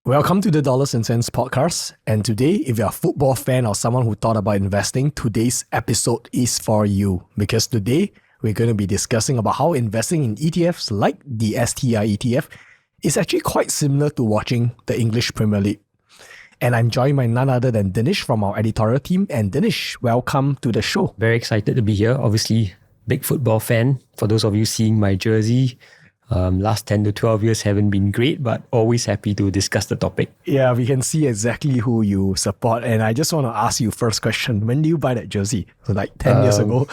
Welcome to the Dollars and Cents podcast. And today, if you're a football fan or someone who thought about investing, today's episode is for you. Because today, we're going to be discussing about how investing in ETFs like the STI ETF is actually quite similar to watching the English Premier League. And I'm joined by none other than Dinesh from our editorial team. And Dinesh, welcome to the show. Very excited to be here. Obviously, big football fan. For those of you seeing my jersey, last 10 to 12 years haven't been great, but always happy to discuss the topic. Yeah, we can see exactly who you support. And I just want to ask you first question. When did you buy that jersey? So like 10 years ago?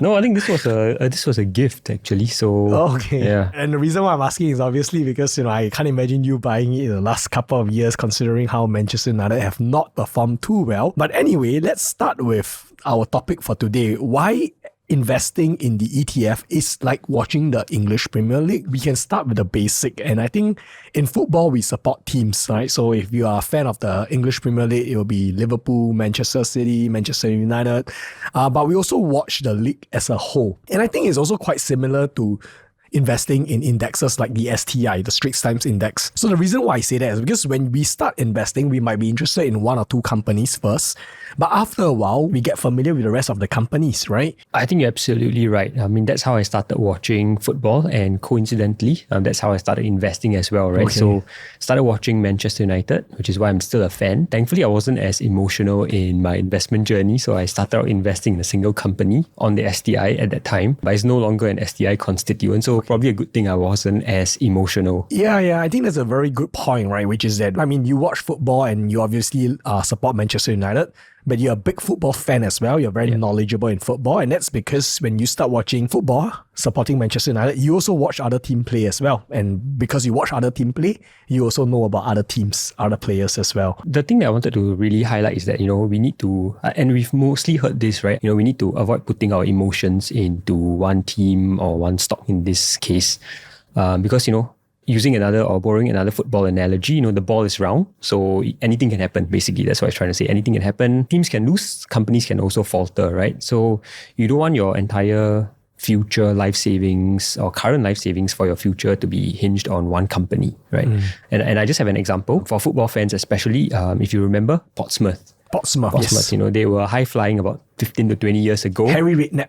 No, I think this was a gift actually. So okay. Yeah. And the reason why I'm asking is obviously because, I can't imagine you buying it in the last couple of years considering how Manchester United have not performed too well. But anyway, let's start with our topic for today. Why investing in the ETF is like watching the English Premier League? We can start with the basic. And I think in football, we support teams, right? So if you are a fan of the English Premier League, it will be Liverpool, Manchester City, Manchester United. But we also watch the league as a whole. And I think it's also quite similar to investing in indexes like the STI, the Straits Times Index. So the reason why I say that is because when we start investing, we might be interested in one or two companies first. But after a while, we get familiar with the rest of the companies, right? I think you're absolutely right. I mean, that's how I started watching football, and coincidentally, that's how I started investing as well, right? Okay. So started watching Manchester United, which is why I'm still a fan. Thankfully, I wasn't as emotional in my investment journey, so I started out investing in a single company on the STI at that time, but it's no longer an STI constituent, so probably a good thing I wasn't as emotional. Yeah, I think that's a very good point, right? Which is that, you watch football and you obviously support Manchester United, but you're a big football fan as well. You're very knowledgeable in football. And that's because when you start watching football, supporting Manchester United, you also watch other team play as well. And because you watch other team play, you also know about other teams, other players as well. The thing that I wanted to really highlight is that, we need to, and we've mostly heard this, right? We need to avoid putting our emotions into one team or one stock in this case. Because, using another or borrowing another football analogy, the ball is round. So anything can happen, basically. That's what I was trying to say. Anything can happen. Teams can lose, companies can also falter, right? So you don't want your entire future life savings or current life savings for your future to be hinged on one company, right? And I just have an example for football fans, especially if you remember Portsmouth, yes. They were high flying about 15 to 20 years ago. Harry Redknapp.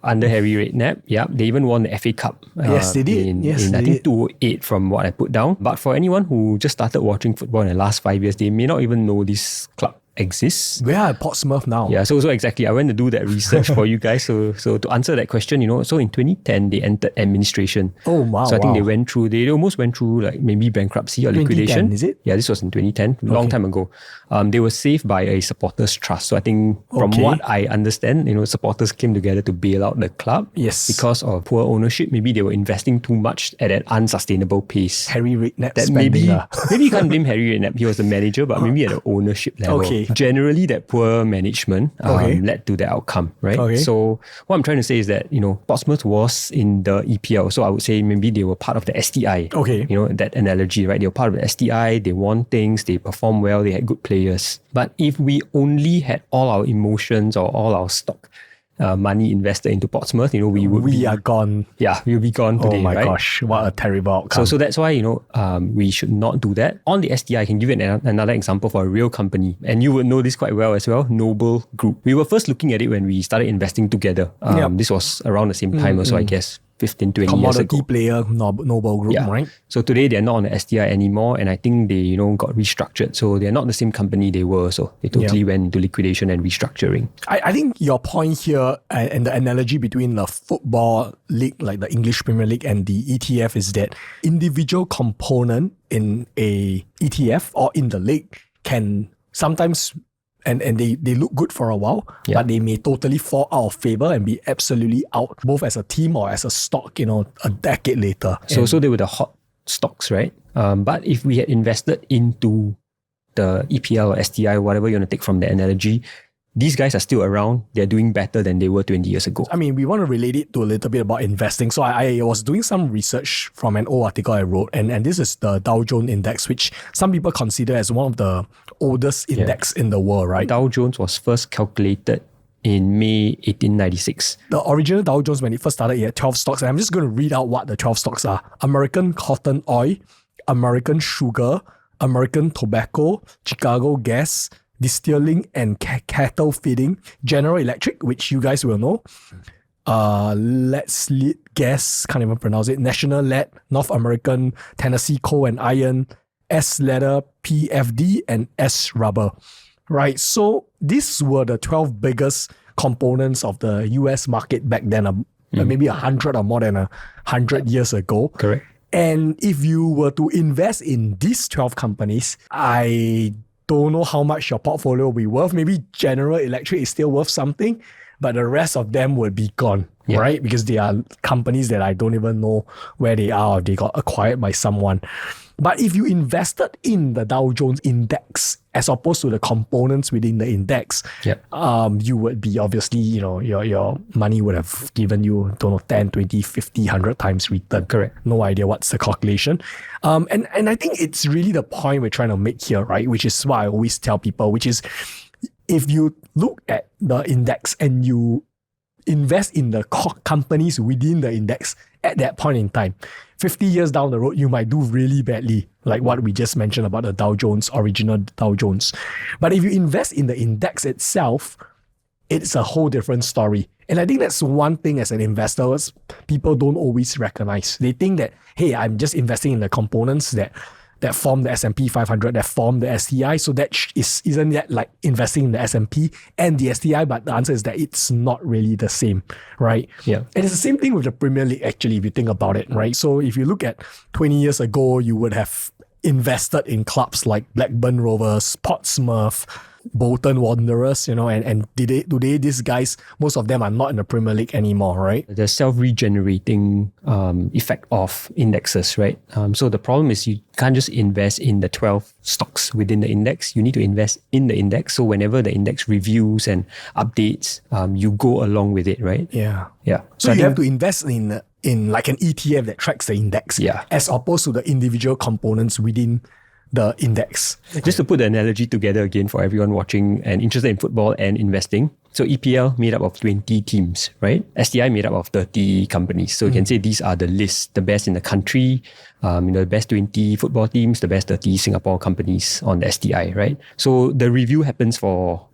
Under Harry Redknapp, yeah. They even won the FA Cup. Yes, they did. In I think 2008 from what I put down. But for anyone who just started watching football in the last 5 years, they may not even know this club exists. We are at Portsmouth now. Yeah, so exactly. I went to do that research for you guys. So to answer that question, so in 2010, they entered administration. Oh, wow. So I think they almost went through like maybe bankruptcy or liquidation. 2010, is it? Yeah, this was in 2010, long time ago. They were saved by a supporters trust. So I think from what I understand, supporters came together to bail out the club. Yes. Because of poor ownership. Maybe they were investing too much at an unsustainable pace. Harry Redknapp that spending. Maybe you can't blame Harry Redknapp. He was the manager, but maybe at the ownership level. Okay. Generally, that poor management led to the outcome, right? Okay. So what I'm trying to say is that, Portsmouth was in the EPL. So I would say maybe they were part of the STI. Okay. That analogy, right? They were part of the STI. They won things. They performed well. They had good players. But if we only had all our emotions or all our stock money invested into Portsmouth, we are gone. Yeah, we'll be gone today, Oh my right? gosh, what a terrible outcome. So that's why, we should not do that. On the STI, I can give you another example for a real company. And you would know this quite well as well, Noble Group. We were first looking at it when we started investing together. This was around the same time also, I guess. 15, 20 years ago. Commodity player, Noble Group, right? So today they're not on the STI anymore, and I think they, got restructured. So they're not the same company they were. So they totally went into liquidation and restructuring. I think your point here and the analogy between the football league, like the English Premier League and the ETF is that individual component in a ETF or in the league can sometimes and they look good for a while, but they may totally fall out of favor and be absolutely out, both as a team or as a stock, a decade later. So they were the hot stocks, right? But if we had invested into the EPL or STI, whatever you want to take from the analogy, these guys are still around. They're doing better than they were 20 years ago. We want to relate it to a little bit about investing. So I was doing some research from an old article I wrote, and this is the Dow Jones Index, which some people consider as one of the oldest index in the world, right? Dow Jones was first calculated in May 1896. The original Dow Jones, when it first started, it had 12 stocks. And I'm just going to read out what the 12 stocks are. American cotton oil, American sugar, American Tobacco, Chicago Gas, Distilling and Cattle Feeding, General Electric, which you guys will know, Let's Lead Gas, can't even pronounce it, National Lead, North American, Tennessee Coal and Iron, S Leather, PFD, and S Rubber. Right, so these were the 12 biggest components of the US market back then, maybe 100 or more than 100 years ago. Correct. And if you were to invest in these 12 companies, I don't know how much your portfolio will be worth. Maybe General Electric is still worth something, but the rest of them would be gone, right? Because they are companies that I don't even know where they are, or they got acquired by someone. But if you invested in the Dow Jones index as opposed to the components within the index, you would be obviously, your money would have given you, 10, 20, 50, 100 times return. Correct. No idea what's the calculation. And I think it's really the point we're trying to make here, right? Which is why I always tell people, which is if you look at the index and you invest in the companies within the index at that point in time, 50 years down the road, you might do really badly, like what we just mentioned about the Dow Jones, original Dow Jones. But if you invest in the index itself, it's a whole different story. And I think that's one thing as an investor, people don't always recognize. They think that, hey, I'm just investing in the components that form the S&P 500, that form the STI. So that isn't that like investing in the S&P and the STI? But the answer is that it's not really the same, right? Yeah. And it's the same thing with the Premier League, actually, if you think about it, right? So if you look at 20 years ago, you would have invested in clubs like Blackburn Rovers, Portsmouth, Bolton Wanderers, and today these guys, most of them are not in the Premier League anymore, right? The self-regenerating effect of indexes, right? So the problem is you can't just invest in the 12 stocks within the index. You need to invest in the index. So whenever the index reviews and updates, you go along with it, right? Yeah. Yeah. So you have to invest in like an ETF that tracks the index, as opposed to the individual components within the index. Just to put the analogy together again for everyone watching and interested in football and investing. So EPL made up of 20 teams, right? STI made up of 30 companies. So you can say these are the lists, the best in the country, the best 20 football teams, the best 30 Singapore companies on the STI, right? So the review happens for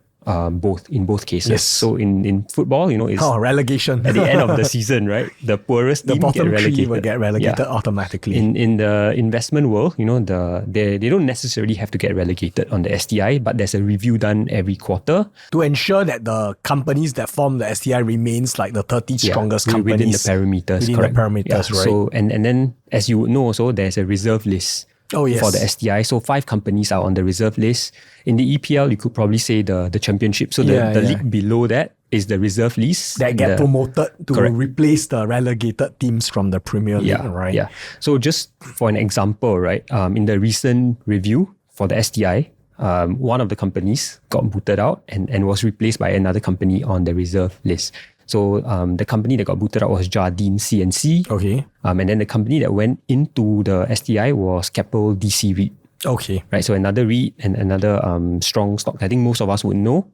in both cases. Yes. So in football, it's relegation at the end of the season, right? The poorest the team bottom get relegated. three will get relegated automatically. In the investment world, they don't necessarily have to get relegated on the STI, but there's a review done every quarter to ensure that the companies that form the STI remains like the 30 strongest companies within the parameters. Within correct. the parameters, right? So and then as you would know also, there's a reserve list. Oh, yes. For the STI. So 5 companies are on the reserve list. In the EPL, you could probably say the championship. So the league below that is the reserve list. That get promoted to replace the relegated teams from the Premier League, right? Yeah. So just for an example, right, in the recent review for the STI, one of the companies got booted out and was replaced by another company on the reserve list. So the company that got booted out was Jardine CNC. Okay. And then the company that went into the STI was Keppel DC REIT. Okay. Right. So another REIT and another strong stock. I think most of us would know.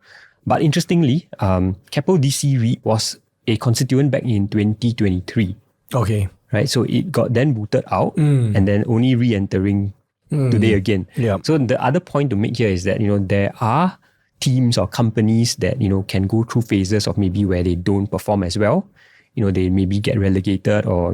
But interestingly, Keppel DC REIT was a constituent back in 2023. Okay. Right. So it got then booted out and then only re-entering today again. Yeah. So the other point to make here is that, there are teams or companies that, can go through phases of maybe where they don't perform as well. They maybe get relegated or,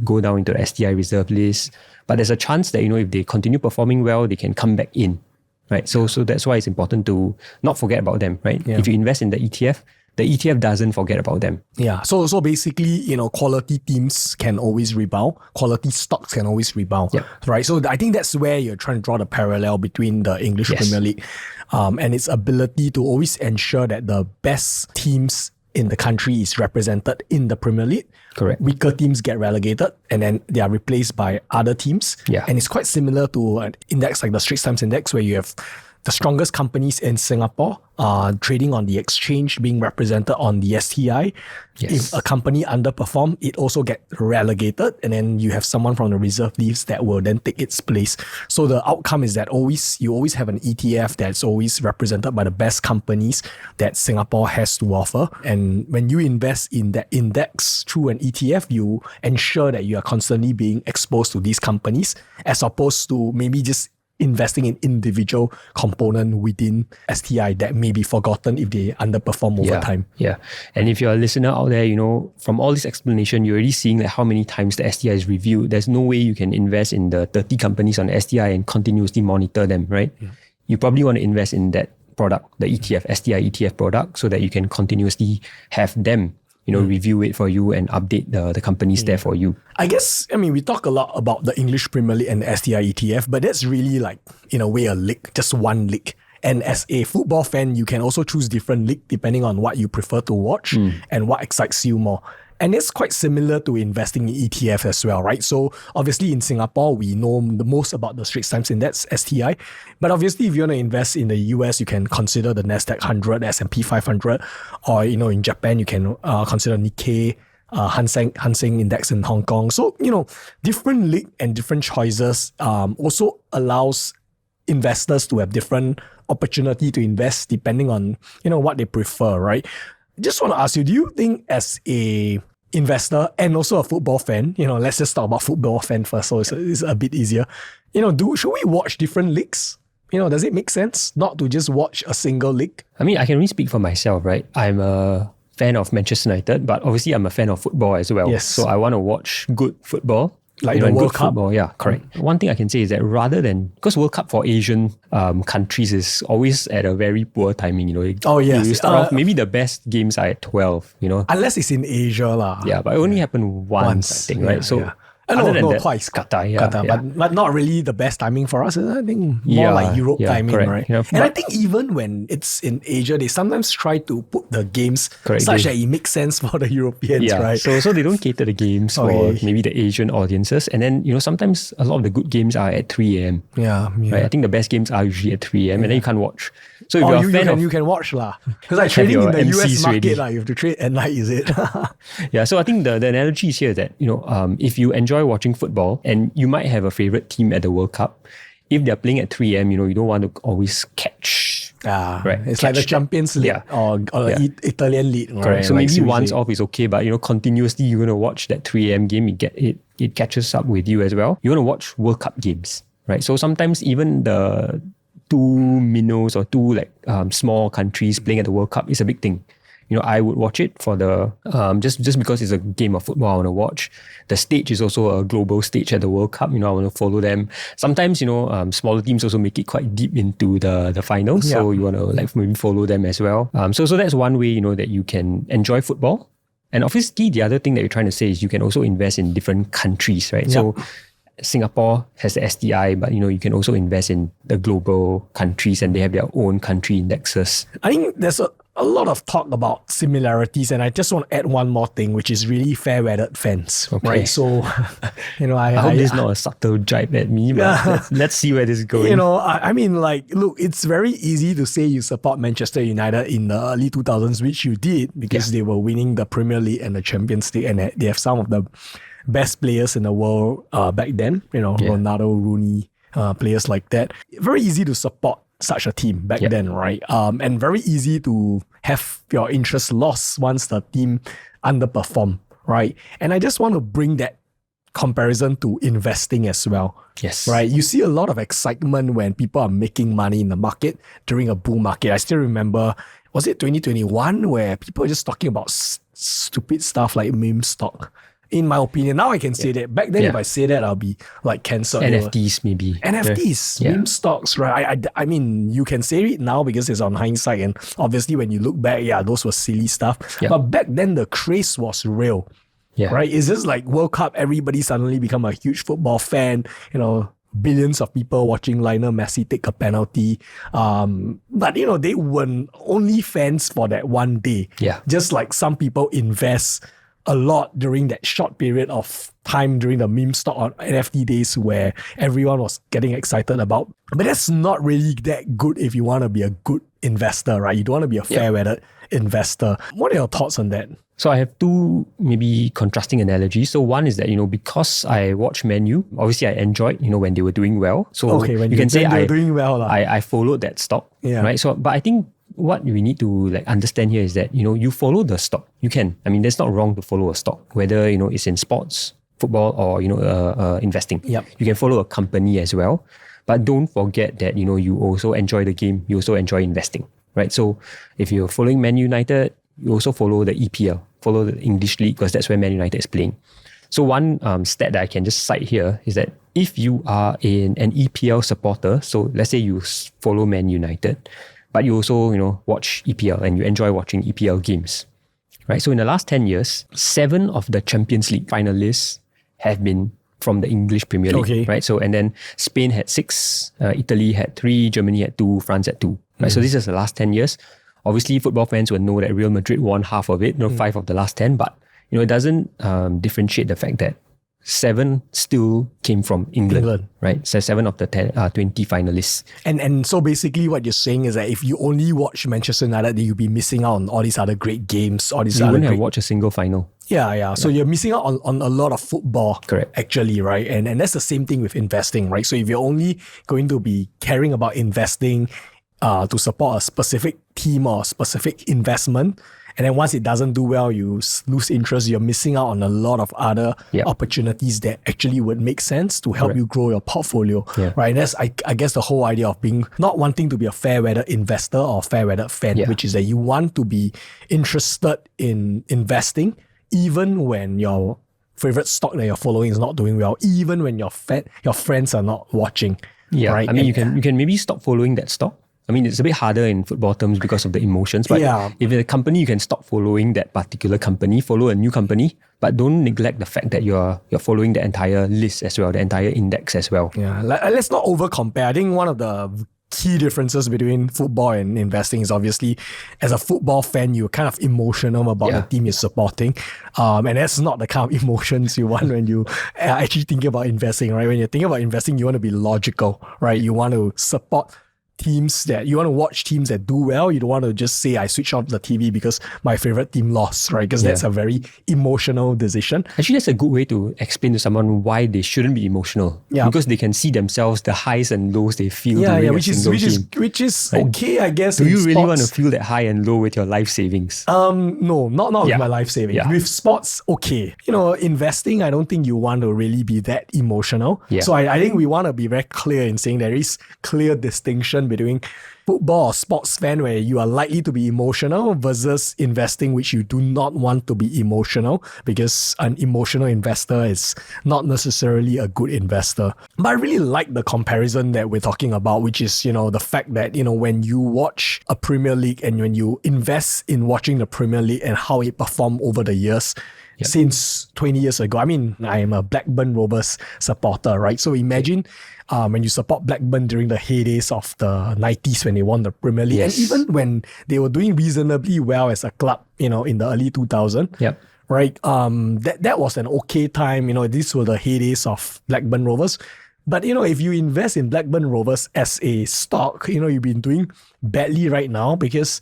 go down into the STI reserve list. But there's a chance that, if they continue performing well, they can come back in, right? So that's why it's important to not forget about them, right? Yeah. If you invest in the ETF doesn't forget about them. Yeah. So basically, quality teams can always rebound. Quality stocks can always rebound. Yep. Right. So I think that's where you're trying to draw the parallel between the English Premier League and its ability to always ensure that the best teams in the country is represented in the Premier League. Correct. Weaker teams get relegated and then they are replaced by other teams. Yeah. And it's quite similar to an index like the Straits Times Index, where you have the strongest companies in Singapore trading on the exchange being represented on the STI. Yes. If a company underperforms, it also gets relegated, and then you have someone from the reserve list that will then take its place. So the outcome is that you always have an ETF that's always represented by the best companies that Singapore has to offer. And when you invest in that index through an ETF, you ensure that you are constantly being exposed to these companies, as opposed to maybe just investing in individual component within STI that may be forgotten if they underperform over time. Yeah. And if you're a listener out there, from all this explanation, you're already seeing like how many times the STI is reviewed. There's no way you can invest in the 30 companies on the STI and continuously monitor them, right? Yeah. You probably want to invest in that product, the ETF, STI ETF product, so that you can continuously have them review it for you and update the companies there for you. I guess, we talk a lot about the English Premier League and the STI ETF, but that's really like, in a way, a league, just one league. And as a football fan, you can also choose different league depending on what you prefer to watch and what excites you more. And it's quite similar to investing in ETF as well, right? So obviously in Singapore, we know the most about the Straits Times Index, STI. But obviously if you want to invest in the US, you can consider the Nasdaq 100, S&P 500. Or, in Japan, you can consider Nikkei, Hang Seng Index in Hong Kong. So, different league and different choices also allows investors to have different opportunity to invest depending on, what they prefer, right? Just want to ask you, do you think as a investor and also a football fan, let's just talk about football fan first, so it's a bit easier. Should we watch different leagues? Does it make sense not to just watch a single league? I mean, I can only speak for myself, right? I'm a fan of Manchester United, but obviously I'm a fan of football as well. Yes. So I want to watch good football. Like the World Cup? Football, yeah, correct. One thing I can say is that rather than, because World Cup for Asian countries is always at a very poor timing, yes. You start off, maybe the best games are at 12, Unless it's in Asia lah. Yeah, but it only happened once, I think, right? So other than that, twice. Qatar. But not really the best timing for us. I think more like Europe timing, correct. right? And I think even when it's in Asia, they sometimes try to put the games such that it makes sense for the Europeans, right? So they don't cater the games for maybe the Asian audiences. And then, sometimes a lot of the good games are at 3 a.m. Yeah. Right? I think the best games are usually at 3 a.m. and then you can't watch. So if you're a fan you can watch lah. Because like trading in the MCs US market, you have to trade at night, is it? Yeah, so I think the analogy is here that, if you enjoy watching football and you might have a favorite team at the World Cup, if they're playing at 3 a.m, you don't want to always catch. Right. It's like the Champions League or Italian League. Right? Correct. So maybe once off is okay, but continuously you're going to watch that 3 a.m. game, it catches up with you as well. You want to watch World Cup games, right? So sometimes even the two minnows or two small countries playing at the World Cup is a big thing. I would watch it for the just because it's a game of football I want to watch. The stage is also a global stage at the World Cup. I want to follow them. Sometimes smaller teams also make it quite deep into the finals, so you want to maybe follow them as well. So that's one way that you can enjoy football. And obviously the other thing that you're trying to say is you can also invest in different countries, right? So Singapore has the STI, but you can also invest in the global countries and they have their own country indexes. I think there's a lot of talk about similarities, and I just want to add one more thing, which is really fair-weathered fans. Okay. Right? So, I hope this is not a subtle jibe at me, but let's see where this is going. Look, it's very easy to say you support Manchester United in the early 2000s, which you did because they were winning the Premier League and the Champions League, and they have some of the best players in the world back then, Ronaldo, Rooney, players like that. Very easy to support such a team back then, right? And very easy to have your interest lost once the team underperform, right? And I just want to bring that comparison to investing as well. Yes. Right? You see a lot of excitement when people are making money in the market during a bull market. I still remember, was it 2021 where people were just talking about stupid stuff like meme stock? In my opinion, now I can say that. Back then, if I say that, I'll be cancelled. NFTs maybe. NFTs, meme stocks, right? I mean, you can say it now because it's on hindsight. And obviously, when you look back, those were silly stuff. But back then, the craze was real, right? It's just like World Cup, everybody suddenly become a huge football fan, billions of people watching Lionel Messi take a penalty. But, they weren't only fans for that one day. Yeah. Just like some people invest a lot during that short period of time during the meme stock or NFT days where everyone was getting excited about. But that's not really that good if you want to be a good investor, right? You don't want to be a fair-weathered investor. What are your thoughts on that? So I have two maybe contrasting analogies. So one is that, because I watch Man U, obviously I enjoyed, when they were doing well. So when you can say they were doing well. I followed that stock, right? So, but I think what we need to understand here is that, you follow the stock. You can. I mean, there's not wrong to follow a stock, whether, it's in sports, football, or, investing. Yep. You can follow a company as well. But don't forget that, you also enjoy the game. You also enjoy investing, right? So if you're following Man United, you also follow the EPL, follow the English League, because that's where Man United is playing. So one stat that I can just cite here is that if you are an EPL supporter, so let's say you follow Man United, but you also, watch EPL and you enjoy watching EPL games, right? So in the last 10 years, 7 of the Champions League finalists have been from the English Premier League, right? So, and then Spain had 6, Italy had 3, Germany had 2, France had 2, right? So this is the last 10 years. Obviously, football fans will know that Real Madrid won half of it, 5 of the last 10, but it doesn't differentiate the fact that 7 still came from England. Right? So 7 of the 20 finalists. And so basically what you're saying is that if you only watch Manchester United, then you'll be missing out on all these other great games, all these you other wouldn't great... have watched a single final. Yeah. So you're missing out on a lot of football. Correct. Actually, right? And that's the same thing with investing, right? So if you're only going to be caring about investing to support a specific team or specific investment, and then once it doesn't do well, you lose interest, you're missing out on a lot of other opportunities that actually would make sense to help you grow your portfolio, right? And that's, I guess, the whole idea of being not wanting to be a fair weather investor or fair weather fan, which is that you want to be interested in investing even when your favorite stock that you're following is not doing well, even when your friends are not watching. Yeah, right? I mean, you can maybe stop following that stock. I mean, it's a bit harder in football terms because of the emotions. But if it's a company, you can stop following that particular company, follow a new company, but don't neglect the fact that you're following the entire list as well, the entire index as well. Yeah, let's not over compare. I think one of the key differences between football and investing is obviously, as a football fan, you're kind of emotional about the team you're supporting. And that's not the kind of emotions you want when you are actually thinking about investing, right? When you're thinking about investing, you want to be logical, right? You want to support teams that you want to watch teams that do well. You don't want to just say I switch off the TV because my favorite team lost, right? Because that's a very emotional decision. Actually, that's a good way to explain to someone why they shouldn't be emotional. Because they can see themselves, the highs and lows they feel during a single team. Which is okay, I guess. Do you really want to feel that high and low with your life savings? No, not with my life savings. With sports, okay. Investing, I don't think you want to really be that emotional. So I think we want to be very clear in saying there is clear distinction between football or sports fan where you are likely to be emotional versus investing which you do not want to be emotional, because an emotional investor is not necessarily a good investor. But I really like the comparison that we're talking about, which is, the fact that, when you watch a Premier League and when you invest in watching the Premier League and how it performed over the years, since 20 years ago. I mean, I am a Blackburn Rovers supporter, right? So imagine when you support Blackburn during the heydays of the 90s when they won the Premier League, and even when they were doing reasonably well as a club, in the early 2000s. Right? That was an okay time. These were the heydays of Blackburn Rovers. But, if you invest in Blackburn Rovers as a stock, you've been doing badly right now because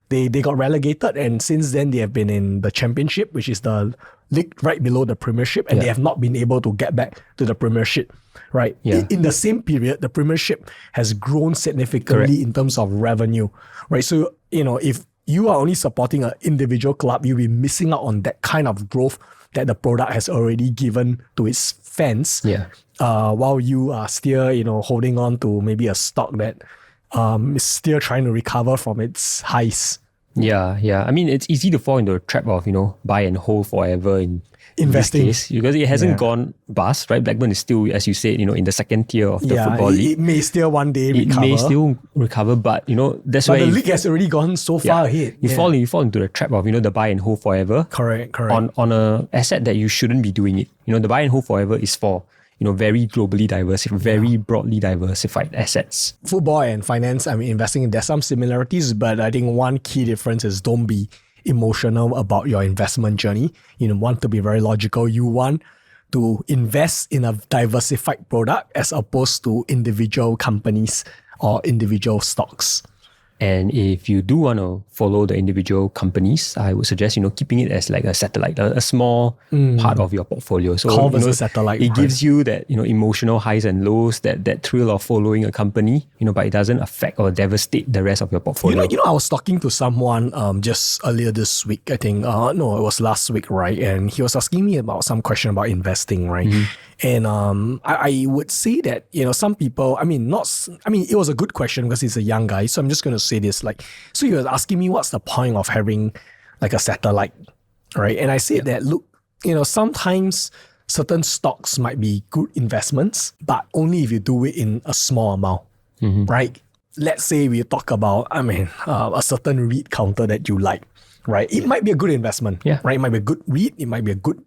they got relegated, and since then they have been in the Championship, which is the league right below the Premiership, and they have not been able to get back to the Premiership, right? In the same period, the Premiership has grown significantly in terms of revenue, right? So, if you are only supporting an individual club, you'll be missing out on that kind of growth that the product has already given to its fans, while you are still, holding on to maybe a stock that is still trying to recover from its highs. Yeah. I mean, it's easy to fall into a trap of, buy and hold forever in investing, this case, because it hasn't gone bust, right? Blackburn is still, as you said, in the second tier of the football league. It may still one day recover. It may still recover, but that's why the league has already gone so far ahead. You fall into the trap of, the buy and hold forever. Correct. On a asset that you shouldn't be doing it. The buy and hold forever is for very globally diversified, very broadly diversified assets. Football and finance, investing, there's some similarities, but I think one key difference is don't be emotional about your investment journey. You want to be very logical. You want to invest in a diversified product as opposed to individual companies or individual stocks. And if you do want to follow the individual companies, I would suggest, keeping it as like a satellite, a small part of your portfolio. So, satellite, it gives you that, emotional highs and lows, that thrill of following a company, but it doesn't affect or devastate the rest of your portfolio. I was talking to someone just earlier this week, I think, it was last week, right? And he was asking me about some question about investing, right? And I would say that, some people, it was a good question because he's a young guy. So I'm just going to say this, so you were asking me what's the point of having like a satellite, right? And I said that, look, sometimes certain stocks might be good investments, but only if you do it in a small amount, right? Let's say we talk about, a certain REIT counter that you like, right? It might be a good investment, right? It might be a good REIT, it might be a good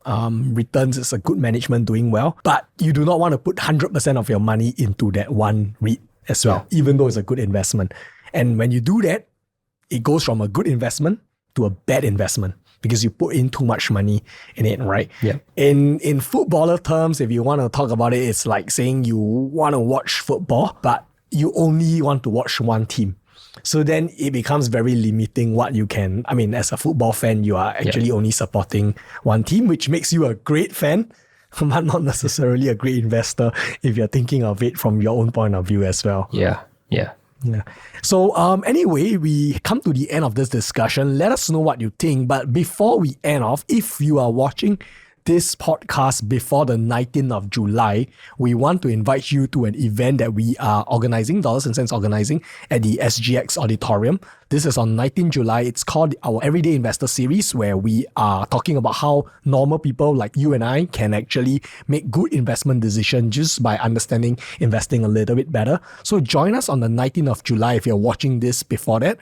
returns, it's a good management doing well, but you do not want to put 100% of your money into that one REIT as well, even though it's a good investment. And when you do that, it goes from a good investment to a bad investment because you put in too much money in it, right? Yeah. In footballer terms, if you want to talk about it, it's like saying you want to watch football, but you only want to watch one team. So then it becomes very limiting what you can. As a football fan, you are actually only supporting one team, which makes you a great fan, but not necessarily a great investor if you're thinking of it from your own point of view as well. Yeah. So anyway, we come to the end of this discussion. Let us know what you think. But before we end off, if you are watching this podcast before the 19th of July, we want to invite you to an event that we are organizing, Dollars and Cents organizing, at the SGX Auditorium. This is on 19th July. It's called our Everyday Investor Series, where we are talking about how normal people like you and I can actually make good investment decisions just by understanding investing a little bit better. So join us on the 19th of July. If you're watching this before that,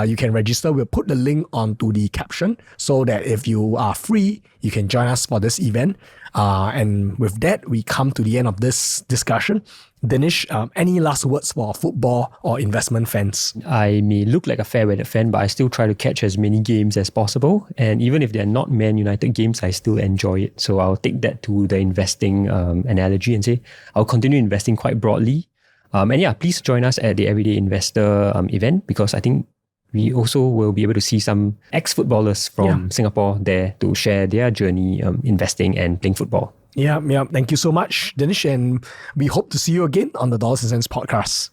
you can register. We'll put the link onto the caption so that if you are free, you can join us for this event. And with that, we come to the end of this discussion. Dinesh, any last words for football or investment fans? I may look like a fair-weather fan, but I still try to catch as many games as possible. And even if they're not Man United games, I still enjoy it. So I'll take that to the investing analogy and say I'll continue investing quite broadly. Please join us at the Everyday Investor event, because I think we also will be able to see some ex-footballers from Singapore there to share their journey investing and playing football. Yeah. Thank you so much, Dinesh. And we hope to see you again on the Dollars and Cents podcast.